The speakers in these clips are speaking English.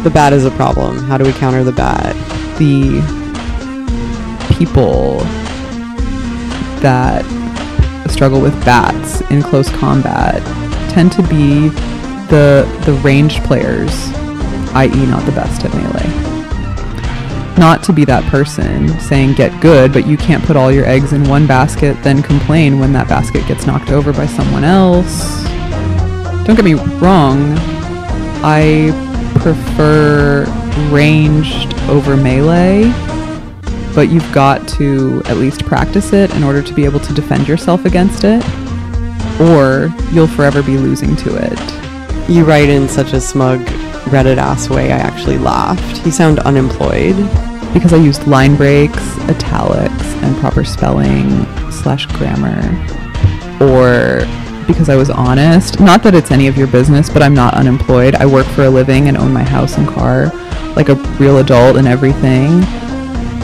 The bat is a problem. How do we counter the bat? The people that struggle with bats in close combat tend to be the ranged players, i.e. not the best at melee. Not to be that person saying get good, but you can't put all your eggs in one basket, then complain when that basket gets knocked over by someone else. Don't get me wrong, I prefer ranged over melee, but you've got to at least practice it in order to be able to defend yourself against it, or you'll forever be losing to it. You write in such a smug Reddit-ass way, I actually laughed. You sound unemployed. Because I used line breaks, italics, and proper spelling / grammar. Or because I was honest. Not that it's any of your business, but I'm not unemployed. I work for a living and own my house and car like a real adult and everything.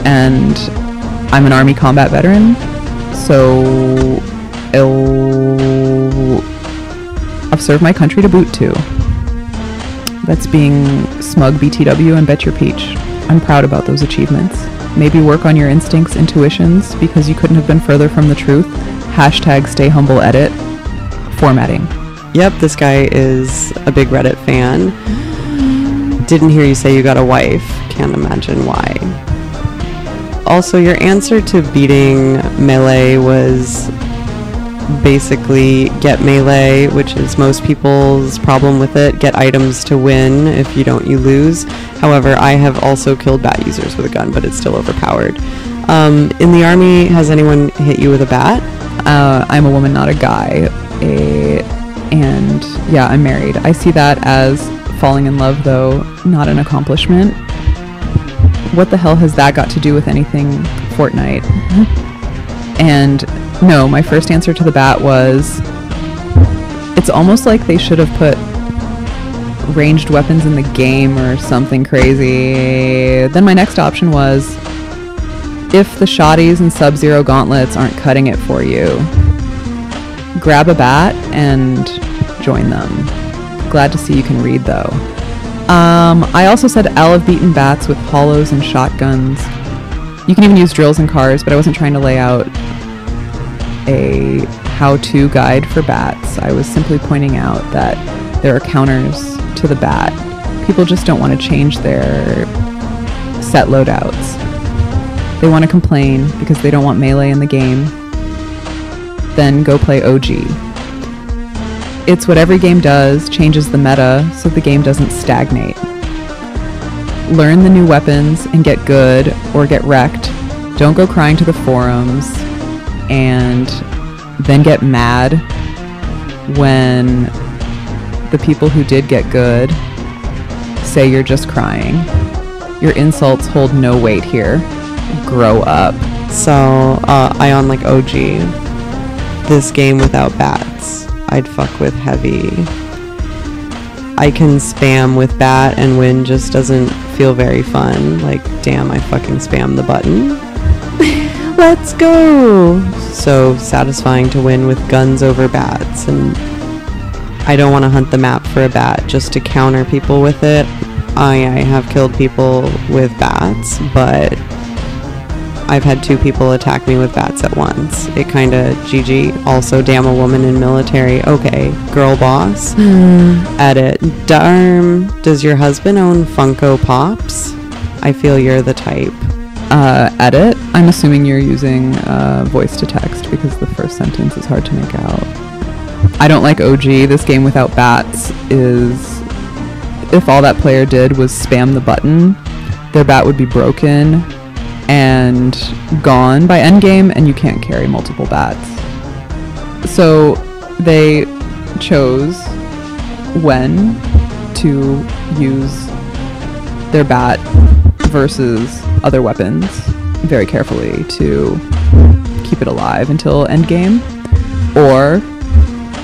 And I'm an Army combat veteran, so I've served my country to boot too. That's being smug BTW and bet your peach. I'm proud about those achievements. Maybe work on your instincts, intuitions, because you couldn't have been further from the truth. Hashtag stay humble edit. Formatting. Yep, this guy is a big Reddit fan. Didn't hear you say you got a wife. Can't imagine why. Also, your answer to beating melee was basically get melee, which is most people's problem with it. Get items to win. If you don't, you lose. However, I have also killed bat users with a gun, but it's still overpowered. In the Army, has anyone hit you with a bat? I'm a woman, not a guy. And yeah, I'm married. I see that as falling in love, though, not an accomplishment. What the hell has that got to do with anything Fortnite? And no, my first answer to the bat was, it's almost like they should have put ranged weapons in the game or something crazy. Then my next option was, if the shotties and Sub-Zero gauntlets aren't cutting it for you, grab a bat and join them. Glad to see you can read, though. I also said I'll have beaten bats with hollows and shotguns. You can even use drills in cars, but I wasn't trying to lay out a how-to guide for bats. I was simply pointing out that there are counters to the bat. People just don't want to change their set loadouts. They want to complain because they don't want melee in the game. Then go play OG. It's what every game does, changes the meta so the game doesn't stagnate. Learn the new weapons and get good or get wrecked. Don't go crying to the forums and then get mad when the people who did get good say you're just crying. Your insults hold no weight here. Grow up. So, I on like OG. This game without bats, I'd fuck with heavy. I can spam with bat and win just doesn't feel very fun. Like, damn, I fucking spammed the button. Let's go! So satisfying to win with guns over bats, and I don't want to hunt the map for a bat just to counter people with it. I have killed people with bats, but I've had 2 people attack me with bats at once. It kinda GG. Also, damn, a woman in military. Okay, girl boss. Edit. Darn. Does your husband own Funko Pops? I feel you're the type. Edit. I'm assuming you're using voice to text because the first sentence is hard to make out. I don't like OG. This game without bats is, if all that player did was spam the button, their bat would be broken and gone by endgame, and you can't carry multiple bats. So they chose when to use their bat versus other weapons very carefully to keep it alive until endgame, or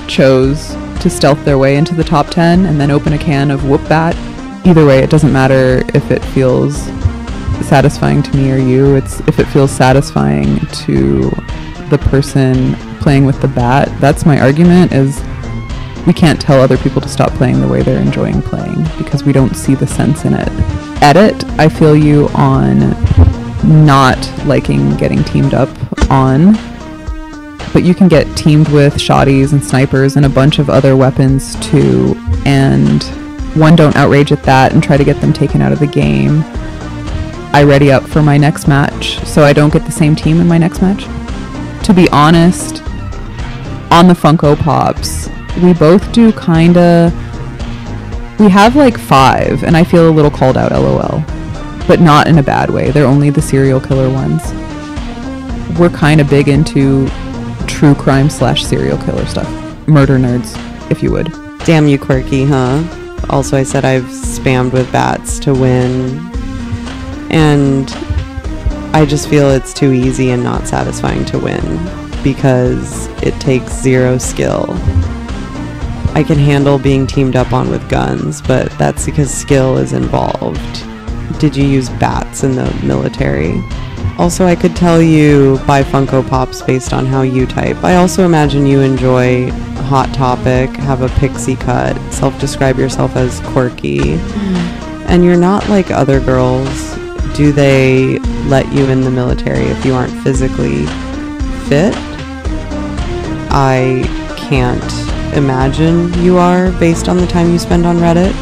chose to stealth their way into the top 10 and then open a can of whoop bat. Either way, it doesn't matter if it feels satisfying to me or you. It's if it feels satisfying to the person playing with the bat. That's my argument, is we can't tell other people to stop playing the way they're enjoying playing because we don't see the sense in it. Edit, I feel you on not liking getting teamed up on, but you can get teamed with shotties and snipers and a bunch of other weapons too, and one, don't outrage at that and try to get them taken out of the game. I ready up for my next match so I don't get the same team in my next match. To be honest, on the Funko Pops, we both do kinda, we have like 5 and I feel a little called out, LOL, but not in a bad way. They're only the serial killer ones. We're kind of big into true crime / serial killer stuff. Murder nerds, if you would. Damn you, quirky, huh? Also, I said I've spammed with bats to win, and I just feel it's too easy and not satisfying to win because it takes 0 skill. I can handle being teamed up on with guns, but that's because skill is involved. Did you use bats in the military? Also, I could tell you buy Funko Pops based on how you type. I also imagine you enjoy Hot Topic, have a pixie cut, self-describe yourself as quirky, and you're not like other girls. Do they let you in the military if you aren't physically fit? I can't imagine you are based on the time you spend on Reddit.